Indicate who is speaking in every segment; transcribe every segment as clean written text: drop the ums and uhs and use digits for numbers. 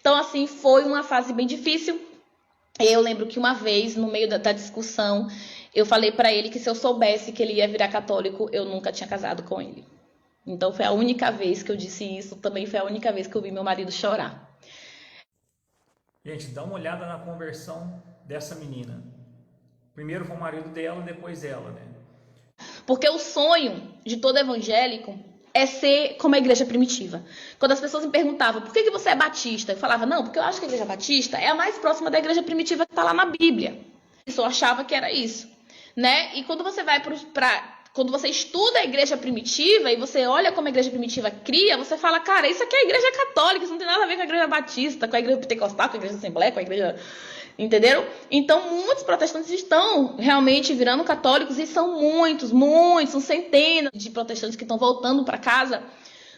Speaker 1: Então, assim, foi uma fase bem difícil. Eu lembro que uma vez, no meio da discussão, eu falei pra ele que se eu soubesse que ele ia virar católico, eu nunca tinha casado com ele. Então foi a única vez que eu disse isso, também foi a única vez que eu vi meu marido chorar.
Speaker 2: Gente, dá uma olhada na conversão dessa menina. Primeiro foi o marido dela, depois ela, né?
Speaker 1: Porque o sonho de todo evangélico é ser como a igreja primitiva. Quando as pessoas me perguntavam, por que você é batista? Eu falava, não, porque eu acho que a igreja batista é a mais próxima da igreja primitiva que está lá na Bíblia. Eu só achava que era isso, né? E quando você vai quando você estuda a igreja primitiva e você olha como a igreja primitiva cria, você fala, cara, isso aqui é a igreja católica, isso não tem nada a ver com a igreja batista, com a igreja pentecostal, com a igreja assembleia, com a igreja... Entenderam? Então, muitos protestantes estão realmente virando católicos e são muitos, são centenas de protestantes que estão voltando para casa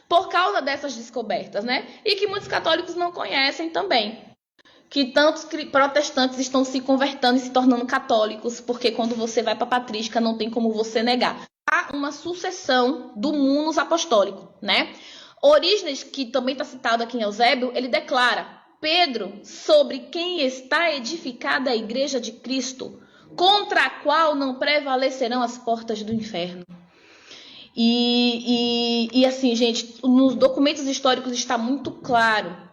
Speaker 1: por causa dessas descobertas, né? E que muitos católicos não conhecem também. Que tantos protestantes estão se convertendo e se tornando católicos, porque quando você vai para a patrística não tem como você negar. Há uma sucessão do munus apostólico, né? Orígenes, que também está citado aqui em Eusébio, ele declara: Pedro, sobre quem está edificada a igreja de Cristo, contra a qual não prevalecerão as portas do inferno. E assim, gente, nos documentos históricos está muito claro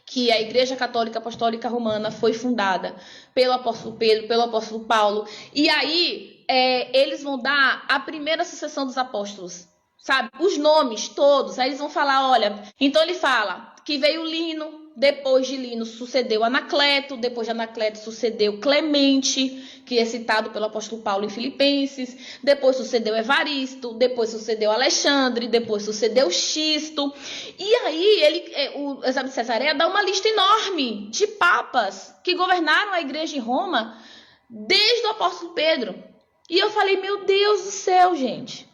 Speaker 1: que a Igreja Católica Apostólica Romana foi fundada pelo apóstolo Pedro, pelo apóstolo Paulo. E aí, eles vão dar a primeira sucessão dos apóstolos, sabe? Os nomes todos. Aí eles vão falar, olha... Então ele fala que veio Lino, depois de Lino sucedeu Anacleto, depois de Anacleto sucedeu Clemente, que é citado pelo apóstolo Paulo em Filipenses, depois sucedeu Evaristo, depois sucedeu Alexandre, depois sucedeu Xisto. E aí o Eusébio de Cesareia dá uma lista enorme de papas que governaram a igreja em Roma desde o apóstolo Pedro. E eu falei, meu Deus do céu, gente,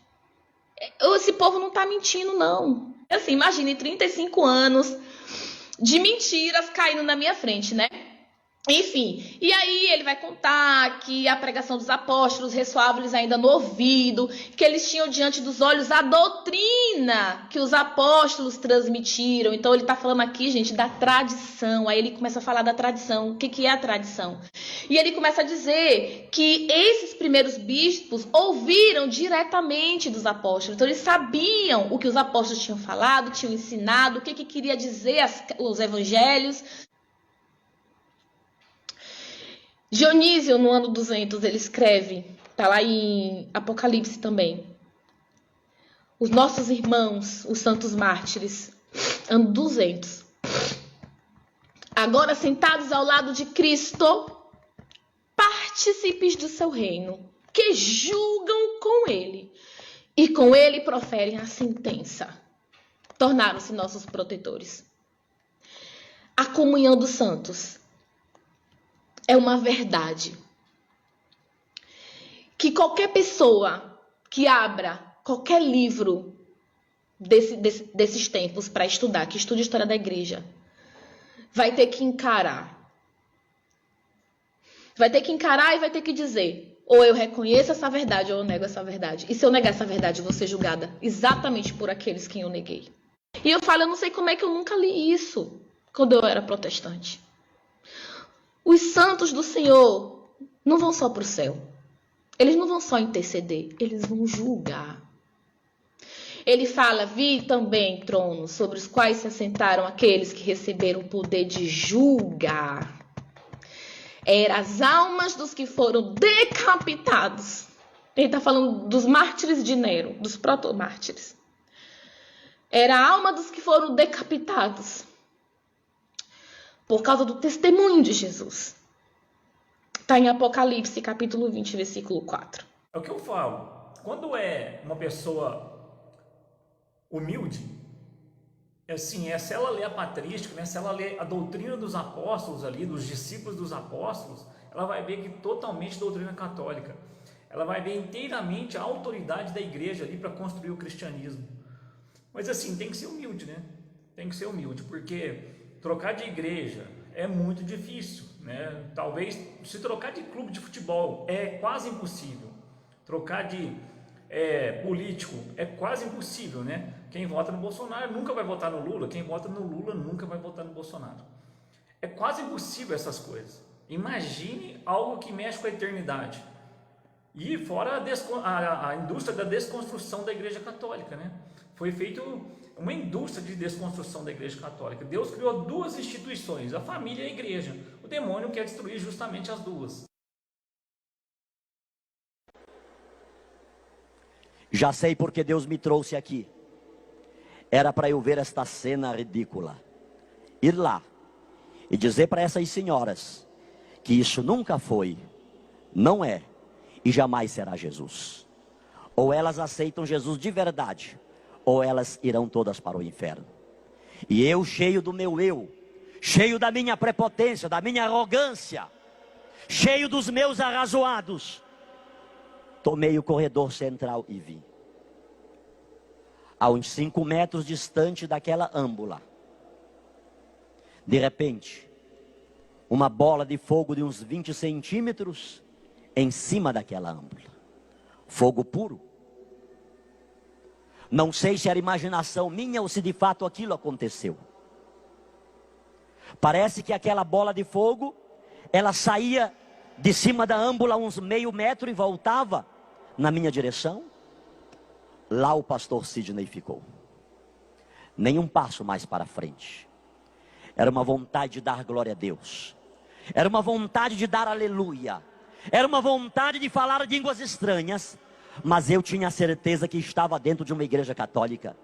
Speaker 1: esse povo não tá mentindo, não. Assim, imagine 35 anos de mentiras caindo na minha frente, né? Enfim, e aí ele vai contar que a pregação dos apóstolos ressoava-lhes ainda no ouvido, que eles tinham diante dos olhos a doutrina que os apóstolos transmitiram. Então ele está falando aqui, gente, da tradição. Aí ele começa a falar da tradição. O que é a tradição? E ele começa a dizer que esses primeiros bispos ouviram diretamente dos apóstolos. Então eles sabiam o que os apóstolos tinham falado, tinham ensinado, o que queria dizer os evangelhos. Dionísio, no ano 200, ele escreve, está lá em Apocalipse também, os nossos irmãos, os santos mártires, ano 200, agora sentados ao lado de Cristo, partícipes do seu reino, que julgam com ele, e com ele proferem a sentença, tornaram-se nossos protetores. A comunhão dos santos é uma verdade que qualquer pessoa que abra qualquer livro desses tempos para estudar, que estude a história da igreja, vai ter que encarar. Vai ter que encarar e vai ter que dizer, ou eu reconheço essa verdade ou eu nego essa verdade. E se eu negar essa verdade, eu vou ser julgada exatamente por aqueles que eu neguei. E eu falo, eu não sei como é que eu nunca li isso quando eu era protestante. Os santos do Senhor não vão só para o céu. Eles não vão só interceder, eles vão julgar. Ele fala, vi também tronos sobre os quais se assentaram aqueles que receberam o poder de julgar. Eram as almas dos que foram decapitados. Ele está falando dos mártires de Nero, dos protomártires. Era a alma dos que foram decapitados por causa do testemunho de Jesus. Está em Apocalipse, capítulo 20, versículo 4.
Speaker 2: É o que eu falo. Quando é uma pessoa humilde, assim, se ela lê a patrística, né, se ela lê a doutrina dos apóstolos ali, dos discípulos dos apóstolos, ela vai ver que totalmente doutrina católica. Ela vai ver inteiramente a autoridade da igreja ali para construir o cristianismo. Mas assim, tem que ser humilde, né? Tem que ser humilde, porque trocar de igreja é muito difícil, né? Talvez, se trocar de clube de futebol é quase impossível. Trocar de político é quase impossível, né? Quem vota no Bolsonaro nunca vai votar no Lula, quem vota no Lula nunca vai votar no Bolsonaro. É quase impossível essas coisas. Imagine algo que mexe com a eternidade. E fora a indústria da desconstrução da Igreja Católica, né? Foi feita uma indústria de desconstrução da Igreja Católica. Deus criou duas instituições, a família e a igreja. O demônio quer destruir justamente as duas.
Speaker 3: Já sei porque Deus me trouxe aqui. Era para eu ver esta cena ridícula. Ir lá e dizer para essas senhoras que isso nunca foi, não é e jamais será Jesus. Ou elas aceitam Jesus de verdade, ou elas irão todas para o inferno. E eu, cheio do meu eu, cheio da minha prepotência, da minha arrogância, cheio dos meus arrazoados, tomei o corredor central e vim. A uns 5 metros distante daquela âmbula, de repente, uma bola de fogo de uns 20 centímetros em cima daquela âmbula. Fogo puro. Não sei se era imaginação minha ou se de fato aquilo aconteceu. Parece que aquela bola de fogo, ela saía de cima da âmbula uns meio metro e voltava na minha direção. Lá o pastor Sidney ficou. Nem um passo mais para frente. Era uma vontade de dar glória a Deus. Era uma vontade de dar aleluia. Era uma vontade de falar línguas estranhas. Mas eu tinha certeza que estava dentro de uma igreja católica.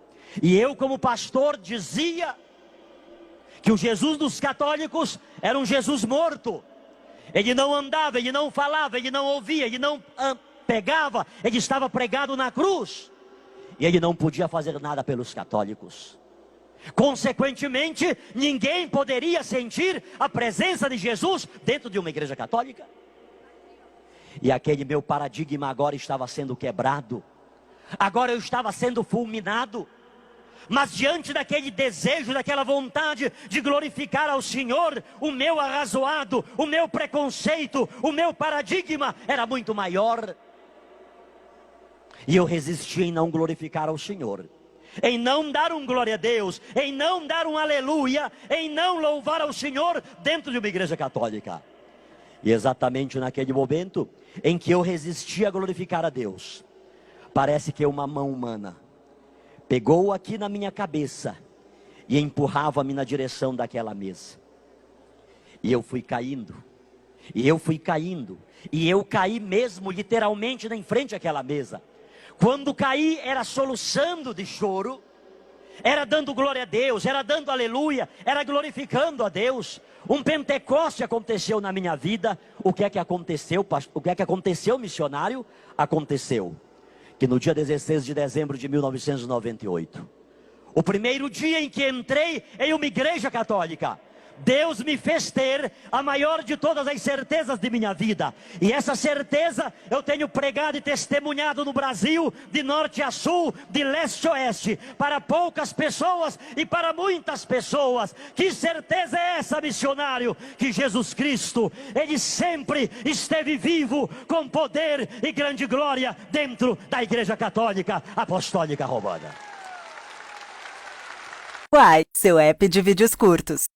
Speaker 3: E eu, como pastor, dizia que o Jesus dos católicos era um Jesus morto. Ele não andava, ele não falava, ele não ouvia, ele não pegava, ele estava pregado na cruz. E ele não podia fazer nada pelos católicos. Consequentemente, ninguém poderia sentir a presença de Jesus dentro de uma igreja católica. E aquele meu paradigma agora estava sendo quebrado. Agora eu estava sendo fulminado. Mas diante daquele desejo, daquela vontade de glorificar ao Senhor, o meu arrazoado, o meu preconceito, o meu paradigma era muito maior. E eu resisti em não glorificar ao Senhor, em não dar um glória a Deus, em não dar um aleluia, em não louvar ao Senhor dentro de uma igreja católica. E exatamente naquele momento em que eu resisti a glorificar a Deus, parece que uma mão humana pegou aqui na minha cabeça e empurrava-me na direção daquela mesa. E eu fui caindo, e eu fui caindo, e eu caí mesmo literalmente em frente àquela mesa. Quando caí, era soluçando de choro, era dando glória a Deus, era dando aleluia, era glorificando a Deus. Um Pentecoste aconteceu na minha vida. O que é que aconteceu, o que é que aconteceu, missionário? Aconteceu que no dia 16 de dezembro de 1998, o primeiro dia em que entrei em uma igreja católica, Deus me fez ter a maior de todas as certezas de minha vida. E essa certeza eu tenho pregado e testemunhado no Brasil, de norte a sul, de leste a oeste, para poucas pessoas e para muitas pessoas. Que certeza é essa, missionário? Que Jesus Cristo, Ele sempre esteve vivo, com poder e grande glória dentro da Igreja Católica Apostólica Romana.
Speaker 4: Uai, seu app de vídeos curtos.